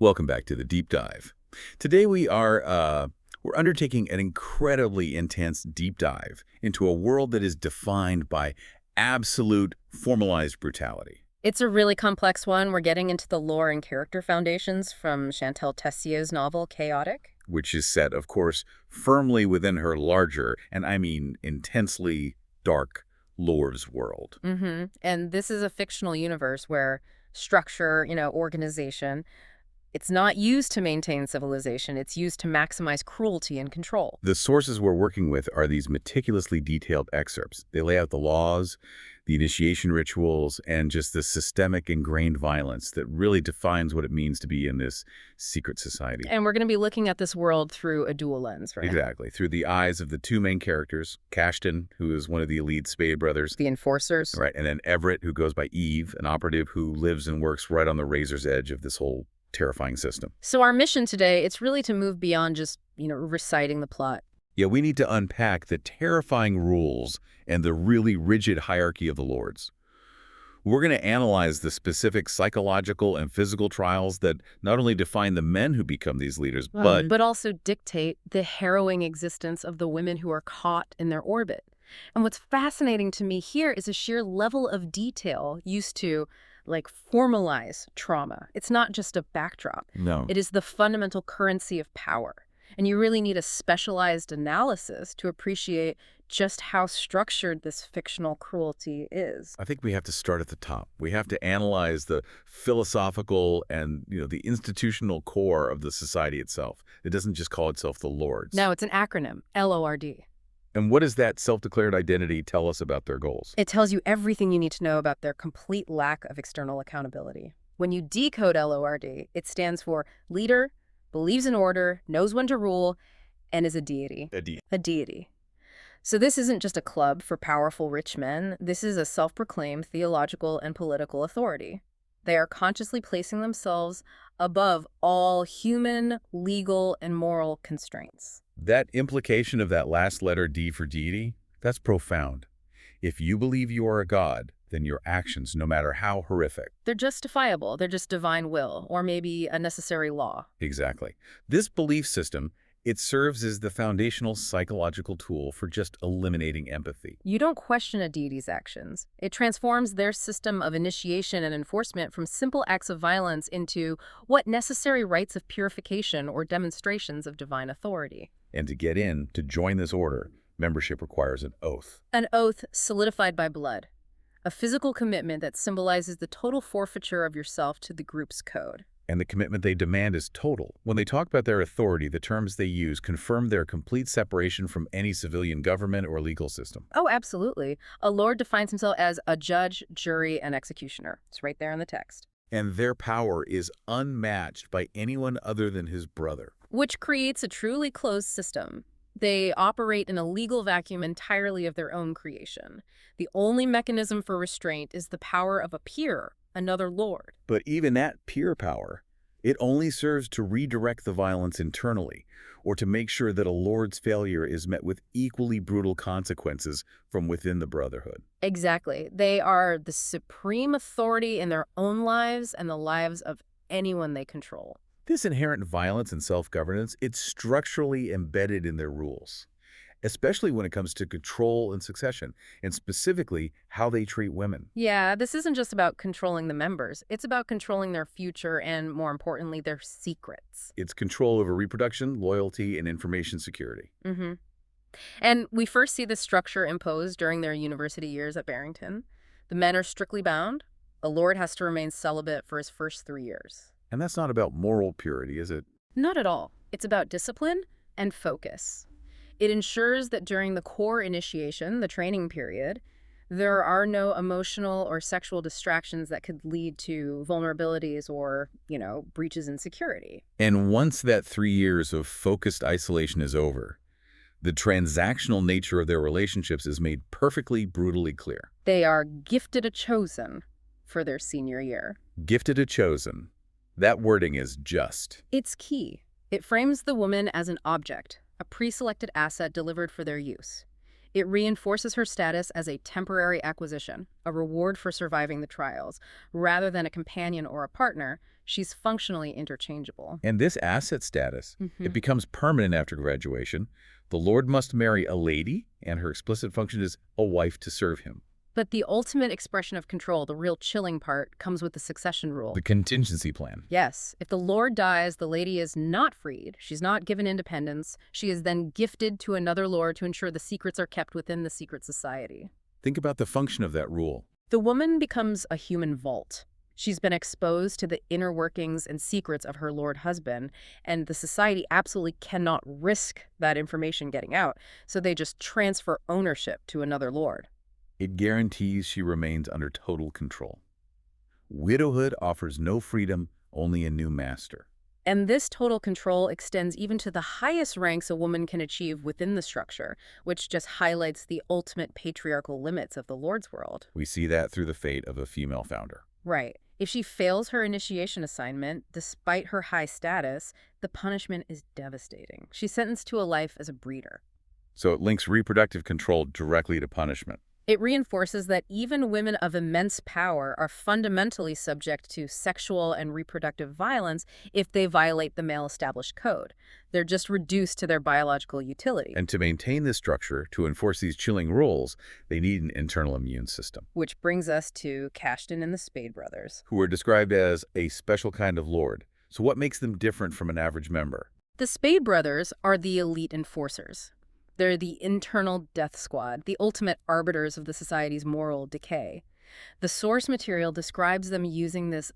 Welcome back to the deep dive. Today we're undertaking an incredibly intense deep dive into a world that is defined by absolute formalized brutality, It's a really complex one. We're getting into the lore and character foundations from Shantel Tessier's novel, Chaotic. which is set, of course, firmly within her larger, and I mean intensely dark, Lore's world. And this is a fictional universe where structure, organization, it's not used to maintain civilization. It's used to maximize cruelty and control. The sources we're working with are these meticulously detailed excerpts. They lay out the laws, the initiation rituals, and just the systemic ingrained violence that really defines what it means to be in this secret society. And we're going to be looking at this world through a dual lens, right? Exactly. Through the eyes of the two main characters, Cashton, who is one of the elite Spade brothers, The enforcers. right, and then Everett, who goes by Eve, an operative who lives and works right on the razor's edge of this whole terrifying system. So our mission today, it's really to move beyond just, reciting the plot. Yeah, we need to unpack the terrifying rules and the really rigid hierarchy of the lords. We're going to analyze the specific psychological and physical trials that not only define the men who become these leaders, But also dictate the harrowing existence of the women who are caught in their orbit. And what's fascinating to me here is a sheer level of detail used to, formalize trauma. It's not just a backdrop. no. It is the fundamental currency of power. And you really need a specialized analysis to appreciate just how structured this fictional cruelty is. I think we have to start at the top. We have to analyze the philosophical and, the institutional core of the society itself. It doesn't just call itself the lords. No, it's an acronym, LORD. And what does that self-declared identity tell us about their goals? It tells you everything you need to know about their complete lack of external accountability. When you decode LORD, it stands for leader, believes in order, knows when to rule, and is a deity. A deity. So this isn't just a club for powerful rich men. This is a self-proclaimed theological and political authority. They are consciously placing themselves above all human, legal, and moral constraints. That implication of that last letter D for deity, that's profound. If you believe you are a god, then your actions, no matter how horrific. They're justifiable. They're just divine will, or maybe a necessary law. Exactly. This belief system, it serves as the foundational psychological tool for just eliminating empathy. You don't question a deity's actions. It transforms their system of initiation and enforcement from simple acts of violence into what necessary rites of purification or demonstrations of divine authority. And to join this order, membership requires an oath. An oath solidified by blood. A physical commitment that symbolizes the total forfeiture of yourself to the group's code. And the commitment they demand is total. When they talk about their authority, the terms they use confirm their complete separation from any civilian government or legal system. Oh, absolutely. A lord defines himself as a judge, jury, and executioner. It's right there in the text. And their power is unmatched by anyone other than his brother. Which creates a truly closed system. They operate in a legal vacuum entirely of their own creation. The only mechanism for restraint is the power of a peer, another lord. But even that peer power, it only serves to redirect the violence internally, or to make sure that a lord's failure is met with equally brutal consequences from within the brotherhood. Exactly. They are the supreme authority in their own lives and the lives of anyone they control. This inherent violence and self-governance, it's structurally embedded in their rules, especially when it comes to control and succession, and specifically how they treat women. Yeah, this isn't just about controlling the members. It's about controlling their future and, more importantly, their secrets. It's control over reproduction, loyalty, and information security. And we first see this structure imposed during their university years at Barrington. The men are strictly bound. A lord has to remain celibate for his first 3 years. And that's not about moral purity, is it? Not at all. It's about discipline and focus. It ensures that during the core initiation, the training period, there are no emotional or sexual distractions that could lead to vulnerabilities or, breaches in security. And once that 3 years of focused isolation is over, the transactional nature of their relationships is made perfectly, brutally clear. They are gifted a chosen for their senior year. Gifted a chosen. That wording is just. It's key. It frames the woman as an object, a pre-selected asset delivered for their use. It reinforces her status as a temporary acquisition, a reward for surviving the trials. Rather than a companion or a partner, she's functionally interchangeable. And this asset status, it becomes permanent after graduation. The Lord must marry a lady, and her explicit function is a wife to serve him. But the ultimate expression of control, the real chilling part, comes with the succession rule. The contingency plan. Yes, if the Lord dies, the lady is not freed. She's not given independence. She is then gifted to another Lord to ensure the secrets are kept within the secret society. Think about the function of that rule. The woman becomes a human vault. She's been exposed to the inner workings and secrets of her Lord husband, and the society absolutely cannot risk that information getting out, so they just transfer ownership to another Lord. It guarantees she remains under total control. Widowhood offers no freedom, only a new master. And this total control extends even to the highest ranks a woman can achieve within the structure, which just highlights the ultimate patriarchal limits of the Lord's world. We see that through the fate of a female founder. Right. If she fails her initiation assignment, despite her high status, the punishment is devastating. She's sentenced to a life as a breeder. So it links reproductive control directly to punishment. It reinforces that even women of immense power are fundamentally subject to sexual and reproductive violence if they violate the male-established code. They're just reduced to their biological utility. And to maintain this structure, to enforce these chilling rules, they need an internal immune system. Which brings us to Cashton and the Spade brothers, who are described as a special kind of lord. So what makes them different from an average member? The Spade brothers are the elite enforcers. They're the internal death squad, the ultimate arbiters of the society's moral decay. The source material describes them using this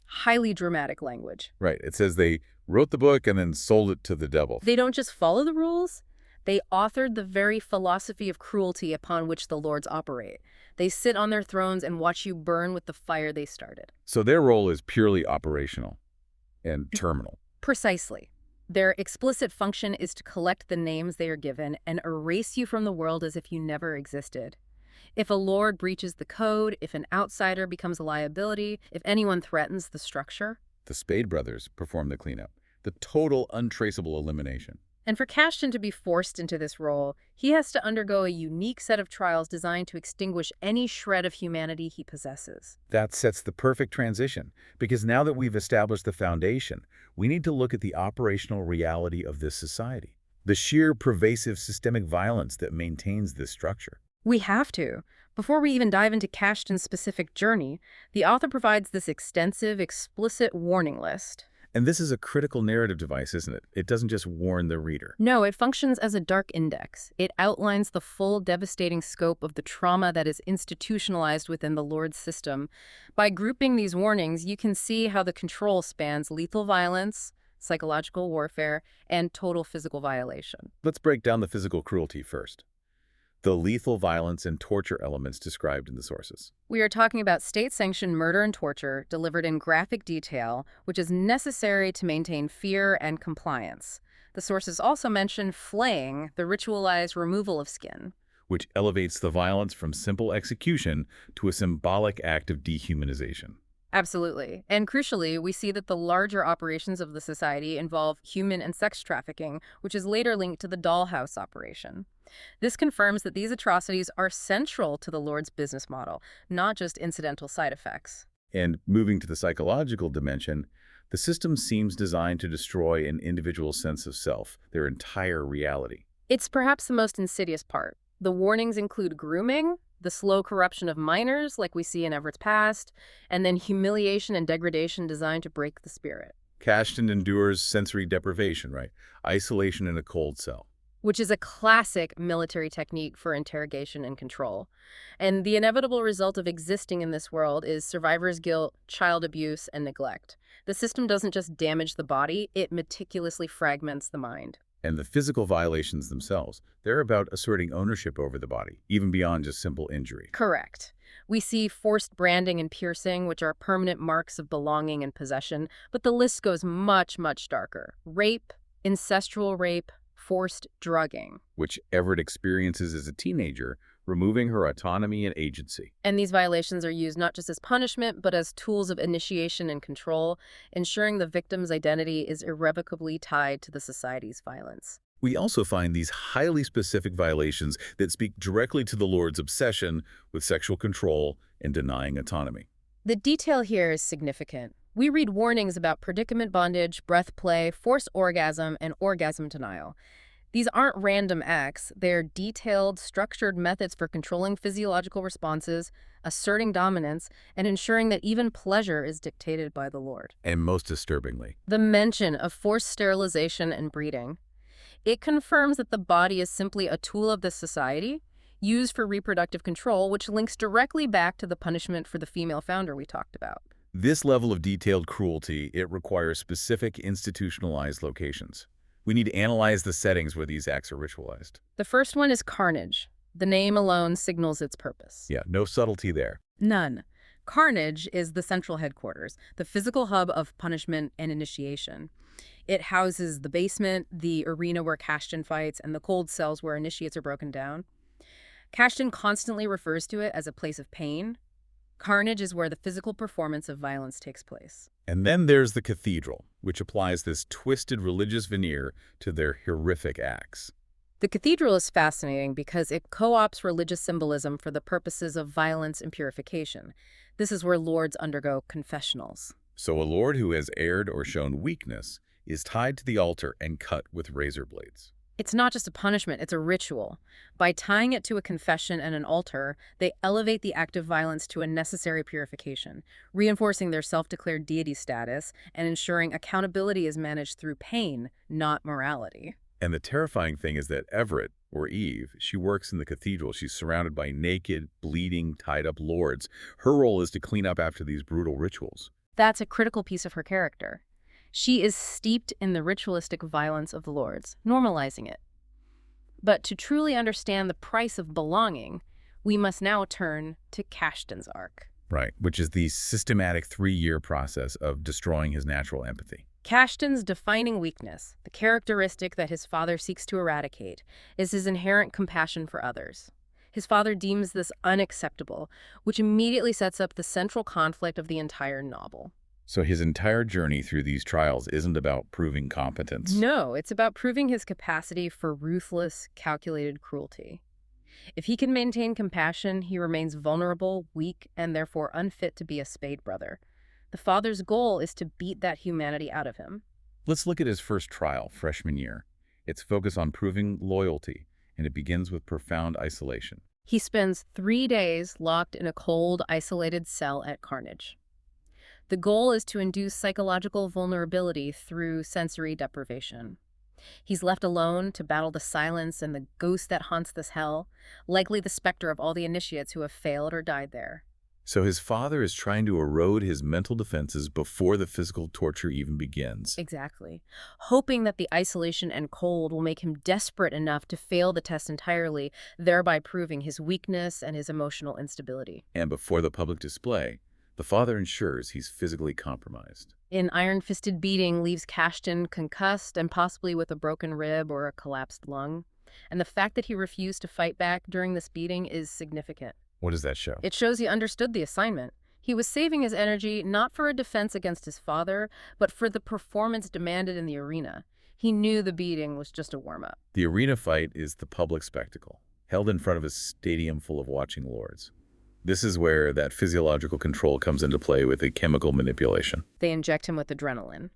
highly dramatic language. Right. It says they wrote the book and then sold it to the devil. They don't just follow the rules. They authored the very philosophy of cruelty upon which the lords operate. They sit on their thrones and watch you burn with the fire they started. So their role is purely operational and terminal. Precisely. Their explicit function is to collect the names they are given and erase you from the world as if you never existed. If a lord breaches the code, if an outsider becomes a liability, if anyone threatens the structure. The Spade brothers perform the cleanup, the total untraceable elimination. And for Cashton to be forced into this role, he has to undergo a unique set of trials designed to extinguish any shred of humanity he possesses. That sets the perfect transition, because now that we've established the foundation, we need to look at the operational reality of this society, the sheer pervasive systemic violence that maintains this structure. We have to. Before we even dive into Cashton's specific journey, the author provides this extensive, explicit warning list. And this is a critical narrative device, isn't it? It doesn't just warn the reader. No, it functions as a dark index. It outlines the full devastating scope of the trauma that is institutionalized within the Lord's system. By grouping these warnings, you can see how the control spans lethal violence, psychological warfare, and total physical violation. Let's break down the physical cruelty first. The lethal violence and torture elements described in the sources. We are talking about state-sanctioned murder and torture delivered in graphic detail, which is necessary to maintain fear and compliance. The sources also mention flaying, the ritualized removal of skin, which elevates the violence from simple execution to a symbolic act of dehumanization. Absolutely. And crucially, we see that the larger operations of the society involve human and sex trafficking, which is later linked to the dollhouse operation. This confirms that these atrocities are central to the Lord's business model, not just incidental side effects. And moving to the psychological dimension, the system seems designed to destroy an individual's sense of self, their entire reality. It's perhaps the most insidious part. The warnings include grooming, the slow corruption of minors, like we see in Everett's past, and then humiliation and degradation designed to break the spirit. Cashton endures sensory deprivation, right? Isolation in a cold cell. Which is a classic military technique for interrogation and control. And the inevitable result of existing in this world is survivor's guilt, child abuse, and neglect. The system doesn't just damage the body, it meticulously fragments the mind. And the physical violations themselves, they're about asserting ownership over the body, even beyond just simple injury. Correct. We see forced branding and piercing, which are permanent marks of belonging and possession, but the list goes much, much darker. Rape, incestual rape, forced drugging, which Everett experiences as a teenager, removing her autonomy and agency. And these violations are used not just as punishment, but as tools of initiation and control, ensuring the victim's identity is irrevocably tied to the society's violence. We also find these highly specific violations that speak directly to the Lord's obsession with sexual control and denying autonomy. The detail here is significant. We read warnings about predicament bondage, breath play, forced orgasm, and orgasm denial. These aren't random acts. They're detailed, structured methods for controlling physiological responses, asserting dominance, and ensuring that even pleasure is dictated by the Lord. And most disturbingly, The mention of forced sterilization and breeding. It confirms that the body is simply a tool of this society, used for reproductive control, which links directly back to the punishment for the female founder we talked about. this level of detailed cruelty, it requires specific institutionalized locations. We need to analyze the settings where these acts are ritualized. The first one is carnage. The name alone signals its purpose. Yeah, no subtlety there. None. Carnage is the central headquarters, the physical hub of punishment and initiation. It houses the basement, the arena where Kashtan fights, and the cold cells where initiates are broken down. Kashtan constantly refers to it as a place of pain. Carnage is where the physical performance of violence takes place. And then there's the cathedral, which applies this twisted religious veneer to their horrific acts. The cathedral is fascinating because it co-opts religious symbolism for the purposes of violence and purification. This is where lords undergo confessionals. So a lord who has erred or shown weakness is tied to the altar and cut with razor blades. It's not just a punishment, it's a ritual. By tying it to a confession and an altar, they elevate the act of violence to a necessary purification, reinforcing their self-declared deity status and ensuring accountability is managed through pain, not morality. And the terrifying thing is that Everett, or Eve, she works in the cathedral. She's surrounded by naked, bleeding, tied-up lords. Her role is to clean up after these brutal rituals. That's a critical piece of her character. She is steeped in the ritualistic violence of the lords, normalizing it. But to truly understand the price of belonging, we must now turn to Kashtan's arc. Right, which is the systematic 3-year process of destroying his natural empathy. Kashtan's defining weakness, the characteristic that his father seeks to eradicate, is his inherent compassion for others. His father deems this unacceptable, which immediately sets up the central conflict of the entire novel. So his entire journey through these trials isn't about proving competence. No, it's about proving his capacity for ruthless, calculated cruelty. If he can maintain compassion, he remains vulnerable, weak, and therefore unfit to be a spade brother. The father's goal is to beat that humanity out of him. Let's look at his first trial, freshman year. It's focused on proving loyalty, and it begins with profound isolation. He spends 3 days locked in a cold, isolated cell at Carnage. The goal is to induce psychological vulnerability through sensory deprivation. He's left alone to battle the silence and the ghost that haunts this hell, likely the specter of all the initiates who have failed or died there. So his father is trying to erode his mental defenses before the physical torture even begins. Exactly. Hoping that the isolation and cold will make him desperate enough to fail the test entirely, thereby proving his weakness and his emotional instability. And before the public display, the father ensures he's physically compromised. An iron-fisted beating leaves Kashtan concussed and possibly with a broken rib or a collapsed lung. And the fact that he refused to fight back during this beating is significant. What does that show? It shows he understood the assignment. He was saving his energy not for a defense against his father, but for the performance demanded in the arena. He knew the beating was just a warm-up. The arena fight is the public spectacle, held in front of a stadium full of watching lords. This is where that physiological control comes into play with a chemical manipulation. They inject him with adrenaline.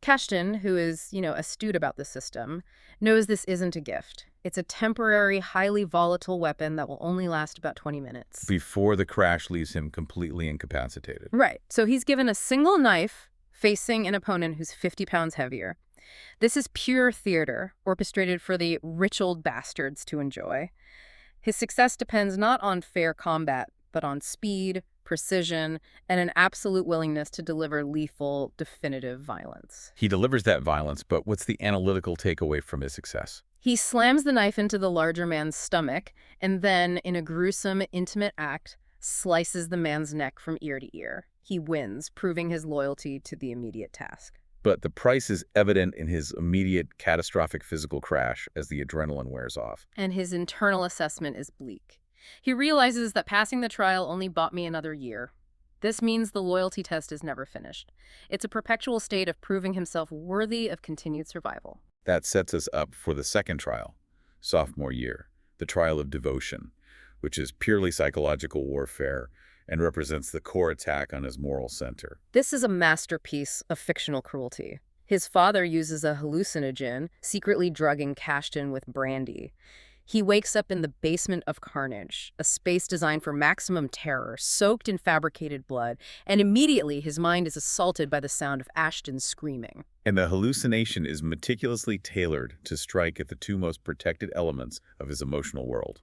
Kashtan, who is, astute about the system, knows this isn't a gift. It's a temporary, highly volatile weapon that will only last about 20 minutes. Before the crash leaves him completely incapacitated. Right. So he's given a single knife facing an opponent who's 50 pounds heavier. This is pure theater, orchestrated for the rich old bastards to enjoy. His success depends not on fair combat, but on speed, precision, and an absolute willingness to deliver lethal, definitive violence. He delivers that violence, but what's the analytical takeaway from his success? He slams the knife into the larger man's stomach, and then, in a gruesome, intimate act, slices the man's neck from ear to ear. He wins, proving his loyalty to the immediate task. But the price is evident in his immediate catastrophic physical crash as the adrenaline wears off. And his internal assessment is bleak. He realizes that passing the trial only bought me another year. This means the loyalty test is never finished. It's a perpetual state of proving himself worthy of continued survival. That sets us up for the second trial, sophomore year, the trial of devotion, which is purely psychological warfare and represents the core attack on his moral center. This is a masterpiece of fictional cruelty. His father uses a hallucinogen, secretly drugging Cashton with brandy. He wakes up in the basement of Carnage, a space designed for maximum terror, soaked in fabricated blood, and immediately his mind is assaulted by the sound of Ashton screaming. And the hallucination is meticulously tailored to strike at the two most protected elements of his emotional world,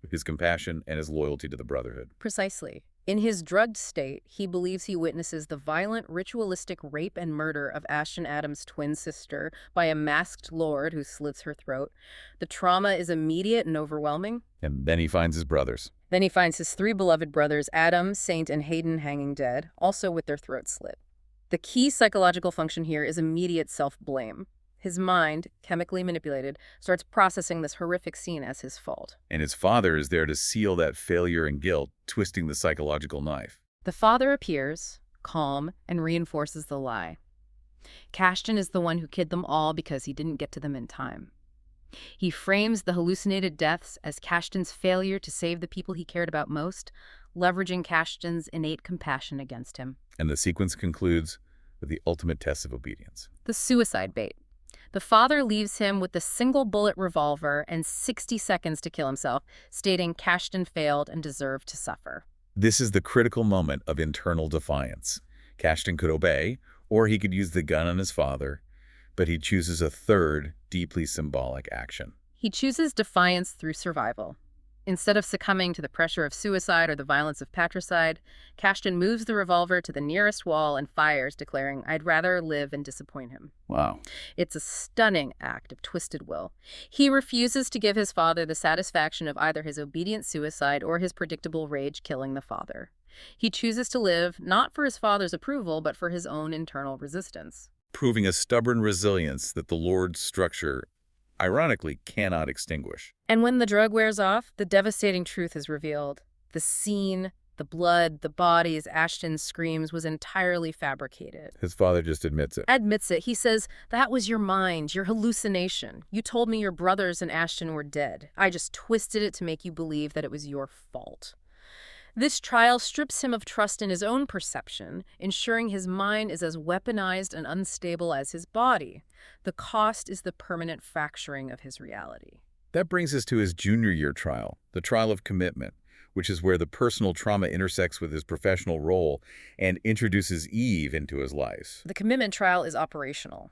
his compassion and his loyalty to the Brotherhood. Precisely. In his drugged state, he believes he witnesses the violent, ritualistic rape and murder of Ashton Adams' twin sister by a masked lord who slits her throat. The trauma is immediate and overwhelming. And then he finds his brothers. Then he finds his three beloved brothers, Adam, Saint, and Hayden, hanging dead, also with their throats slit. The key psychological function here is immediate self-blame. His mind, chemically manipulated, starts processing this horrific scene as his fault. And his father is there to seal that failure and guilt, twisting the psychological knife. The father appears, calm, and reinforces the lie. Cashton is the one who killed them all because he didn't get to them in time. He frames the hallucinated deaths as Cashton's failure to save the people he cared about most, leveraging Cashton's innate compassion against him. And the sequence concludes with the ultimate test of obedience. The suicide bait. The father leaves him with a single-bullet revolver and 60 seconds to kill himself, stating Cashton failed and deserved to suffer. This is the critical moment of internal defiance. Cashton could obey, or he could use the gun on his father, but he chooses a third, deeply symbolic action. He chooses defiance through survival. Instead of succumbing to the pressure of suicide or the violence of patricide, Cashton moves the revolver to the nearest wall and fires, declaring, "I'd rather live and disappoint him." Wow. It's a stunning act of twisted will. He refuses to give his father the satisfaction of either his obedient suicide or his predictable rage killing the father. He chooses to live not for his father's approval, but for his own internal resistance. Proving a stubborn resilience that the Lord's structure, ironically, cannot extinguish. And when the drug wears off, the devastating truth is revealed. The scene, the blood, the bodies, Ashton screams, was entirely fabricated. His father just admits it. Admits it. He says, "That was your mind, your hallucination. You told me your brothers and Ashton were dead. I just twisted it to make you believe that it was your fault." This trial strips him of trust in his own perception, ensuring his mind is as weaponized and unstable as his body. The cost is the permanent fracturing of his reality. That brings us to his junior year trial, the trial of commitment, which is where the personal trauma intersects with his professional role and introduces Eve into his life. The commitment trial is operational.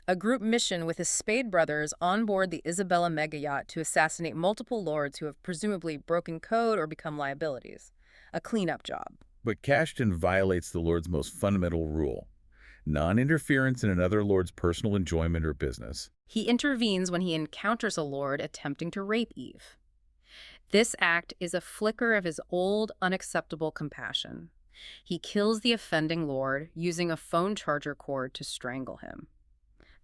A group mission with his Spade brothers on board the Isabella mega yacht to assassinate multiple lords who have presumably broken code or become liabilities. A cleanup job. But Cashton violates the Lord's most fundamental rule: non-interference in another lord's personal enjoyment or business. He intervenes when he encounters a lord attempting to rape Eve. This act is a flicker of his old, unacceptable compassion. He kills the offending lord using a phone charger cord to strangle him.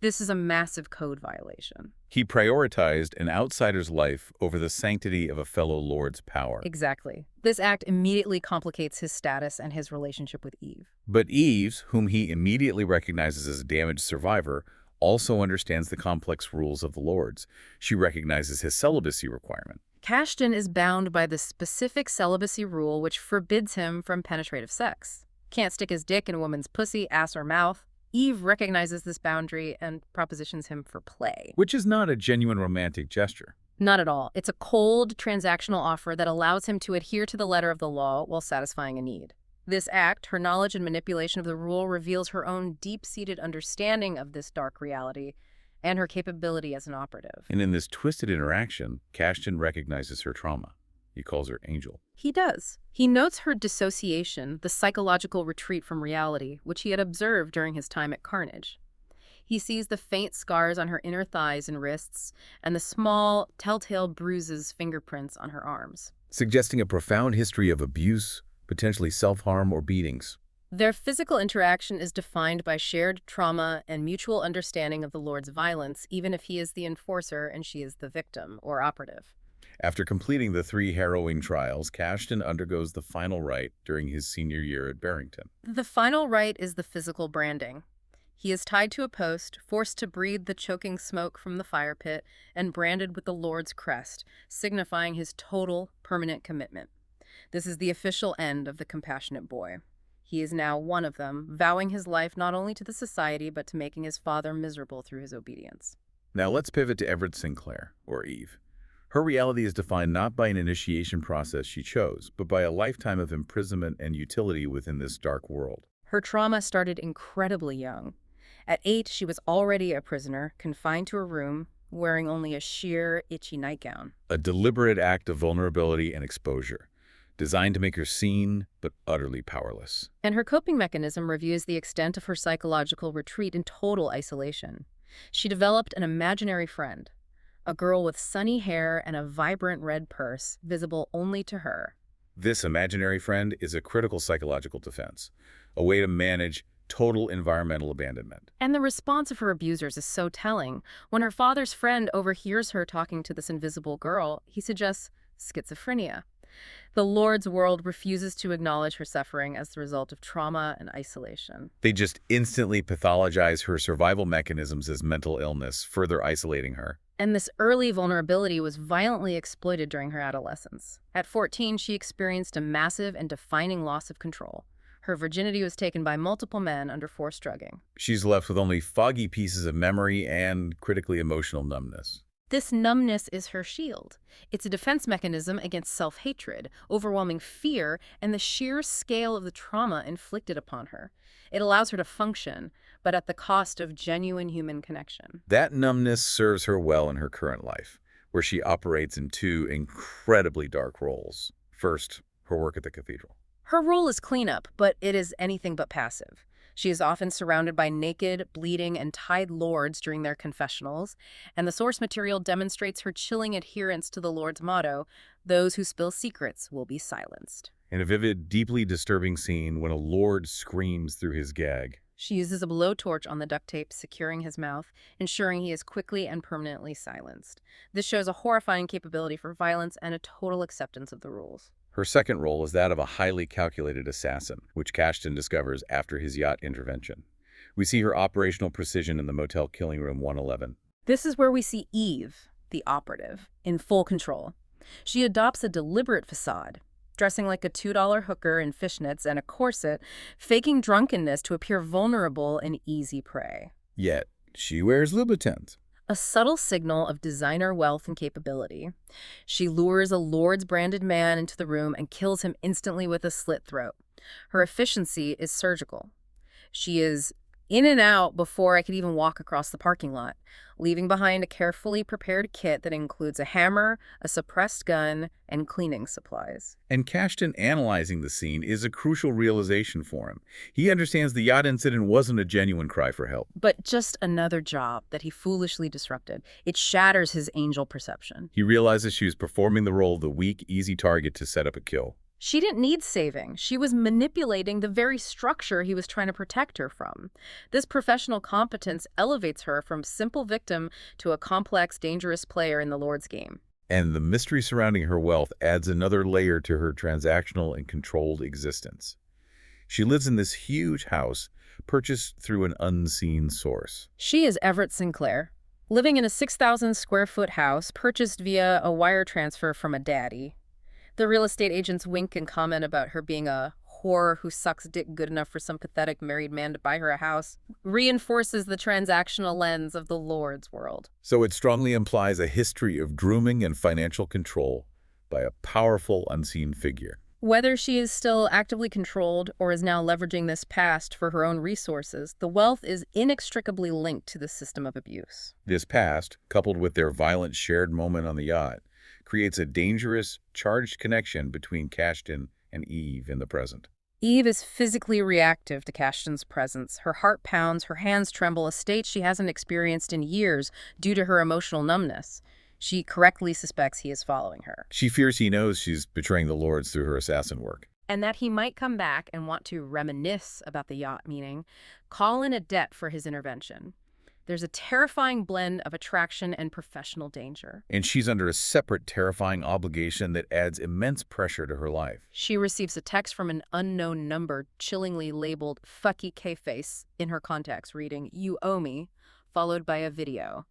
This is a massive code violation. He prioritized an outsider's life over the sanctity of a fellow lord's power. Exactly. This act immediately complicates his status and his relationship with Eve. But Eve, whom he immediately recognizes as a damaged survivor, also understands the complex rules of the lords. She recognizes his celibacy requirement. Cashton is bound by the specific celibacy rule which forbids him from penetrative sex. Can't stick his dick in a woman's pussy, ass, or mouth. Eve recognizes this boundary and propositions him for play. Which is not a genuine romantic gesture. Not at all. It's a cold, transactional offer that allows him to adhere to the letter of the law while satisfying a need. This act, her knowledge and manipulation of the rule, reveals her own deep-seated understanding of this dark reality and her capability as an operative. And in this twisted interaction, Cashton recognizes her trauma. He calls her Angel. He does. He notes her dissociation, the psychological retreat from reality, which he had observed during his time at Carnage. He sees the faint scars on her inner thighs and wrists, and the small, telltale bruises, fingerprints on her arms, suggesting a profound history of abuse, potentially self-harm or beatings. Their physical interaction is defined by shared trauma and mutual understanding of the Lord's violence, even if he is the enforcer and she is the victim or operative. After completing the 3 harrowing trials, Cashton undergoes the final rite during his senior year at Barrington. The final rite is the physical branding. He is tied to a post, forced to breathe the choking smoke from the fire pit, and branded with the Lord's crest, signifying his total, permanent commitment. This is the official end of the compassionate boy. He is now one of them, vowing his life not only to the society, but to making his father miserable through his obedience. Now let's pivot to Everett Sinclair, or Eve. Her reality is defined not by an initiation process she chose, but by a lifetime of imprisonment and utility within this dark world. Her trauma started incredibly young. At 8, she was already a prisoner, confined to a room, wearing only a sheer, itchy nightgown. A deliberate act of vulnerability and exposure, designed to make her seen, but utterly powerless. And her coping mechanism reviews the extent of her psychological retreat in total isolation. She developed an imaginary friend, a girl with sunny hair and a vibrant red purse, visible only to her. This imaginary friend is a critical psychological defense, a way to manage total environmental abandonment. And the response of her abusers is so telling. When her father's friend overhears her talking to this invisible girl, he suggests schizophrenia. The Lord's world refuses to acknowledge her suffering as the result of trauma and isolation. They just instantly pathologize her survival mechanisms as mental illness, further isolating her. And this early vulnerability was violently exploited during her adolescence. At 14, she experienced a massive and defining loss of control. Her virginity was taken by multiple men under forced drugging. She's left with only foggy pieces of memory and critically emotional numbness. This numbness is her shield. It's a defense mechanism against self-hatred, overwhelming fear, and the sheer scale of the trauma inflicted upon her. It allows her to function, but at the cost of genuine human connection. That numbness serves her well in her current life, where she operates in two incredibly dark roles. First, her work at the cathedral. Her role is cleanup, but it is anything but passive. She is often surrounded by naked, bleeding, and tied lords during their confessionals, and the source material demonstrates her chilling adherence to the Lord's motto, "Those who spill secrets will be silenced." In a vivid, deeply disturbing scene when a lord screams through his gag. She uses a blowtorch on the duct tape, securing his mouth, ensuring he is quickly and permanently silenced. This shows a horrifying capability for violence and a total acceptance of the rules. Her second role is that of a highly calculated assassin, which Cashton discovers after his yacht intervention. We see her operational precision in the motel killing room 111. This is where we see Eve, the operative, in full control. She adopts a deliberate facade, dressing like a $2 hooker in fishnets and a corset, faking drunkenness to appear vulnerable and easy prey. Yet, she wears Louboutins. A subtle signal of designer wealth and capability. She lures a Lord's branded man into the room and kills him instantly with a slit throat. Her efficiency is surgical. She is in and out before I could even walk across the parking lot, leaving behind a carefully prepared kit that includes a hammer, a suppressed gun, and cleaning supplies. And Cashton analyzing the scene is a crucial realization for him. He understands the yacht incident wasn't a genuine cry for help, but just another job that he foolishly disrupted. It shatters his angel perception. He realizes she was performing the role of the weak, easy target to set up a kill. She didn't need saving. She was manipulating the very structure he was trying to protect her from. This professional competence elevates her from simple victim to a complex, dangerous player in the Lord's game. And the mystery surrounding her wealth adds another layer to her transactional and controlled existence. She lives in this huge house, purchased through an unseen source. She is Everett Sinclair, living in a 6,000-square-foot house purchased via a wire transfer from a daddy. The real estate agents wink and comment about her being a whore who sucks dick good enough for some pathetic married man to buy her a house, reinforces the transactional lens of the Lord's world. So it strongly implies a history of grooming and financial control by a powerful, unseen figure. Whether she is still actively controlled or is now leveraging this past for her own resources, the wealth is inextricably linked to the system of abuse. This past, coupled with their violent shared moment on the yacht, creates a dangerous, charged connection between Cashton and Eve in the present. Eve is physically reactive to Cashton's presence. Her heart pounds, her hands tremble, a state she hasn't experienced in years due to her emotional numbness. She correctly suspects he is following her. She fears he knows she's betraying the Lords through her assassin work. And that he might come back and want to reminisce about the yacht meeting, call in a debt for his intervention. There's a terrifying blend of attraction and professional danger. And she's under a separate terrifying obligation that adds immense pressure to her life. She receives a text from an unknown number, chillingly labeled "fucky K-face" in her contacts, reading, "You owe me," followed by a video.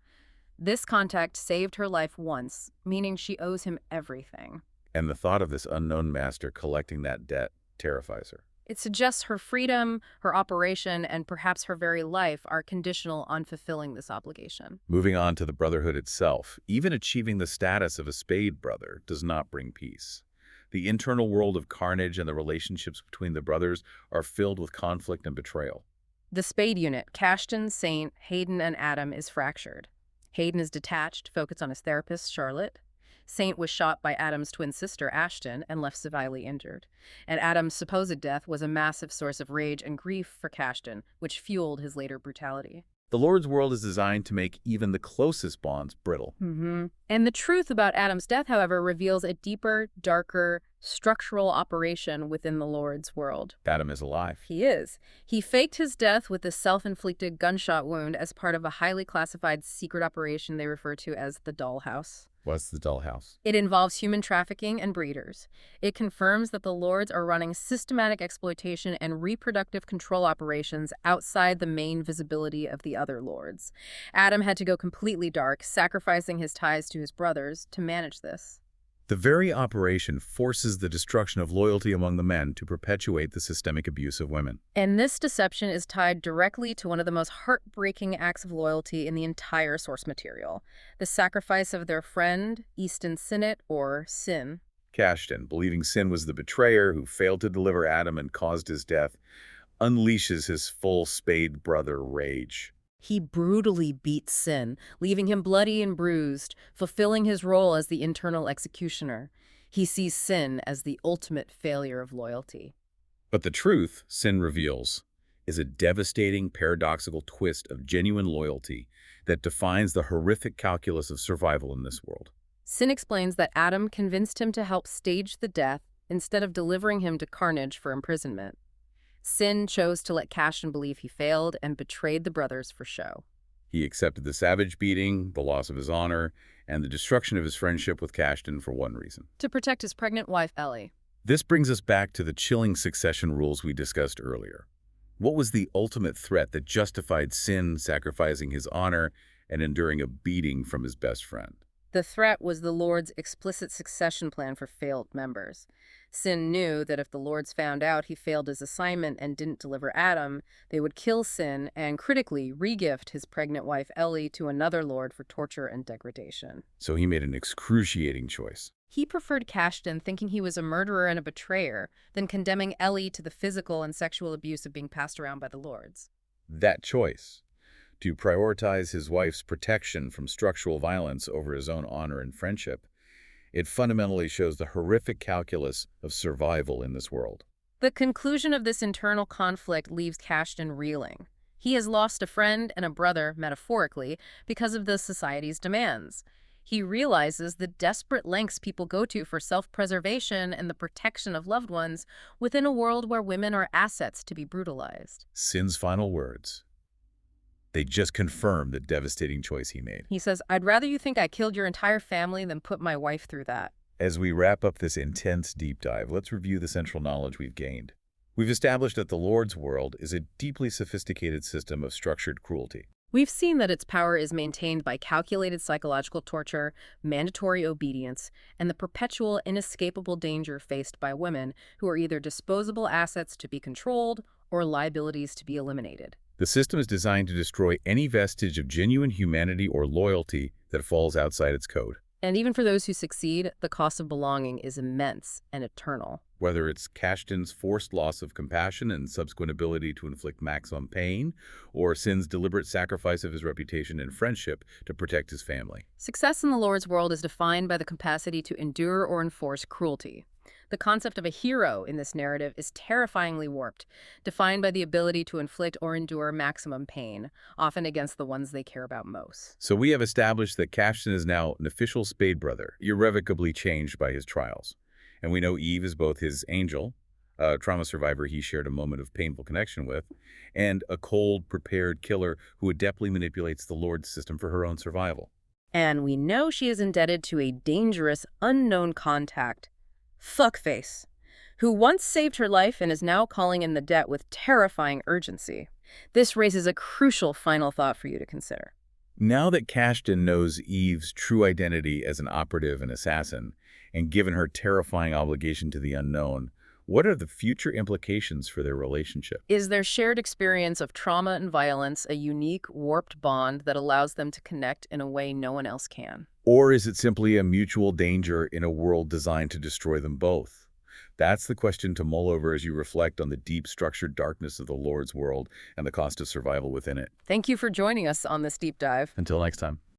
This contact saved her life once, meaning she owes him everything. And the thought of this unknown master collecting that debt terrifies her. It suggests her freedom, her operation, and perhaps her very life are conditional on fulfilling this obligation. Moving on to the brotherhood itself, even achieving the status of a spade brother does not bring peace. The internal world of carnage and the relationships between the brothers are filled with conflict and betrayal. The spade unit, Kashtan, Saint, Hayden, and Adam, is fractured. Hayden is detached, focused on his therapist, Charlotte. Saint was shot by Adam's twin sister, Ashton, and left severely injured. And Adam's supposed death was a massive source of rage and grief for Kashtan, which fueled his later brutality. The Lord's world is designed to make even the closest bonds brittle. And the truth about Adam's death, however, reveals a deeper, darker, structural operation within the Lord's world. Adam is alive. He is. He faked his death with a self-inflicted gunshot wound as part of a highly classified secret operation they refer to as the Dollhouse. What's the dollhouse? It involves human trafficking and breeders. It confirms that the Lords are running systematic exploitation and reproductive control operations outside the main visibility of the other Lords. Adam had to go completely dark, sacrificing his ties to his brothers to manage this. The very operation forces the destruction of loyalty among the men to perpetuate the systemic abuse of women. And this deception is tied directly to one of the most heartbreaking acts of loyalty in the entire source material, the sacrifice of their friend, Easton Sinnott, or Sin. Kashtan, believing Sin was the betrayer who failed to deliver Adam and caused his death, unleashes his full spade brother rage. He brutally beats Sin, leaving him bloody and bruised, fulfilling his role as the internal executioner. He sees Sin as the ultimate failure of loyalty. But the truth, Sin reveals, is a devastating, paradoxical twist of genuine loyalty that defines the horrific calculus of survival in this world. Sin explains that Adam convinced him to help stage the death instead of delivering him to carnage for imprisonment. Sin chose to let Kashtan believe he failed and betrayed the brothers for show. He accepted the savage beating, the loss of his honor, and the destruction of his friendship with Kashtan for one reason: to protect his pregnant wife, Ellie. This brings us back to the chilling succession rules we discussed earlier. What was the ultimate threat that justified Sin sacrificing his honor and enduring a beating from his best friend? The threat was the Lord's explicit succession plan for failed members. Sin knew that if the Lords found out he failed his assignment and didn't deliver Adam, they would kill Sin and, critically, regift his pregnant wife Ellie to another Lord for torture and degradation. So he made an excruciating choice. He preferred Kashtan, thinking he was a murderer and a betrayer, than condemning Ellie to the physical and sexual abuse of being passed around by the Lords. That choice, to prioritize his wife's protection from structural violence over his own honor and friendship, it fundamentally shows the horrific calculus of survival in this world. The conclusion of this internal conflict leaves Kashtan reeling. He has lost a friend and a brother, metaphorically, because of the society's demands. He realizes the desperate lengths people go to for self-preservation and the protection of loved ones within a world where women are assets to be brutalized. Sin's final words. They just confirm the devastating choice he made. He says, "I'd rather you think I killed your entire family than put my wife through that." As we wrap up this intense deep dive, let's review the central knowledge we've gained. We've established that the Lord's world is a deeply sophisticated system of structured cruelty. We've seen that its power is maintained by calculated psychological torture, mandatory obedience, and the perpetual, inescapable danger faced by women who are either disposable assets to be controlled or liabilities to be eliminated. The system is designed to destroy any vestige of genuine humanity or loyalty that falls outside its code. And even for those who succeed, the cost of belonging is immense and eternal. Whether it's Kashtan's forced loss of compassion and subsequent ability to inflict maximum pain, or Sin's deliberate sacrifice of his reputation and friendship to protect his family. Success in the Lord's world is defined by the capacity to endure or enforce cruelty. The concept of a hero in this narrative is terrifyingly warped, defined by the ability to inflict or endure maximum pain, often against the ones they care about most. So we have established that Kashtan is now an official spade brother, irrevocably changed by his trials. And we know Eve is both his angel, a trauma survivor he shared a moment of painful connection with, and a cold, prepared killer who adeptly manipulates the Lord's system for her own survival. And we know she is indebted to a dangerous, unknown contact, Fuckface, who once saved her life and is now calling in the debt with terrifying urgency. This raises a crucial final thought for you to consider. Now that Cashton knows Eve's true identity as an operative and assassin, and given her terrifying obligation to the unknown, what are the future implications for their relationship? Is their shared experience of trauma and violence a unique, warped bond that allows them to connect in a way no one else can? Or is it simply a mutual danger in a world designed to destroy them both? That's the question to mull over as you reflect on the deep structured darkness of the Lord's world and the cost of survival within it. Thank you for joining us on this deep dive. Until next time.